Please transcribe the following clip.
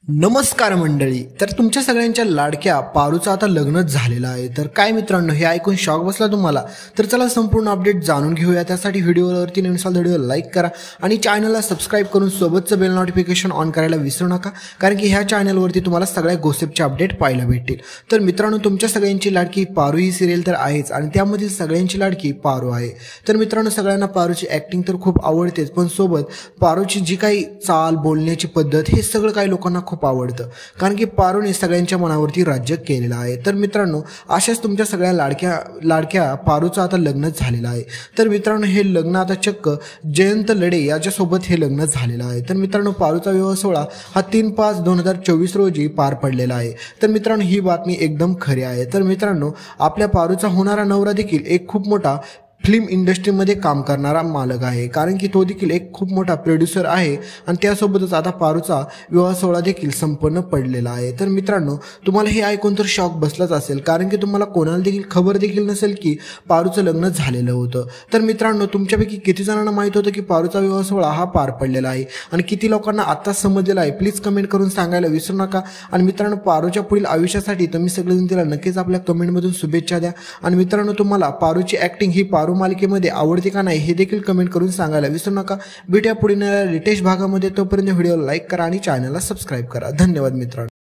नमस्कार मंडळी। तर तुमच्या सगळ्यांच्या लाडक्या पारूचं आता लग्नच झालेलं आहे। तर काय मित्रांनो, हे ऐकून शॉक बसला तुम्हाला? तर चला संपूर्ण अपडेट जाणून घेऊया। त्यासाठी व्हिडिओवरती व्हिडिओ लाईक करा आणि चॅनलला सबस्क्राइब करून सोबतचं बेल नोटिफिकेशन ऑन करायला विसरू नका, कारण की ह्या चॅनलवरती तुम्हाला सगळ्या गोसिपचे अपडेट पाहायला भेटतील। तर मित्रांनो, तुमच्या सगळ्यांची लाडकी पारू ही सिरियल तर आहेच आणि त्यामधील सगळ्यांची लाडकी पारू आहे। तर मित्रांनो, सगळ्यांना पारूची ॲक्टिंग तर खूप आवडतेच, पण सोबत पारूची जी काही चाल, बोलण्याची पद्धत हे सगळं काही लोकांना खूप आवडतं, कारण की पारूने सगळ्यांच्या मनावरती राज्य केलेलं आहे। तर मित्रांनो, अशाच तुमच्या सगळ्या लाडक्या पारूचं आता लग्नच झालेलं आहे। तर मित्रांनो, हे लग्न आता चक्क जयंत लढे याच्यासोबत हे लग्न झालेलं आहे। तर मित्रांनो, पारूचा विवाह सोहळा हा 3/5/2024 रोजी पार पडलेला आहे। तर मित्रांनो, ही बातमी एकदम खरी आहे। तर मित्रांनो, आपल्या पारूचा होणारा नवरा देखील एक खूप मोठा फिल्म इंडस्ट्रीमध्ये काम करणारा मालक आहे, कारण की तो देखील एक खूप मोठा प्रोड्युसर आहे आणि त्यासोबतच आता पारूचा विवाह सोहळा देखील संपन्न पडलेला आहे। तर मित्रांनो, तुम्हाला हे ऐकून तर शॉक बसलाच असेल, कारण की तुम्हाला कोणाला देखील खबर देखील नसेल की पारूचं लग्न झालेलं होतं। तर मित्रांनो, तुमच्यापैकी किती जणांना माहीत होतं की पारूचा विवाह सोहळा हा पार पडलेला आहे आणि किती लोकांना आत्ताच समजलेला आहे? प्लीज कमेंट करून सांगायला विसरू नका। आणि मित्रांनो, पारूच्या पुढील आयुष्यासाठी तुम्ही सगळेजण तिला नक्कीच आपल्या कमेंटमधून शुभेच्छा द्या। आणि मित्रांनो, तुम्हाला पारूची ॲक्टिंग ही पारू मालिकेमध्ये आवडते का नाही हे देखील कमेंट करून सांगायला विसरू नका। भेटूया पुढील लेटेस्ट भागामध्ये। तोपर्यंत व्हिडिओला लाईक करा आणि चॅनलला सबस्क्राईब करा। धन्यवाद मित्रांनो।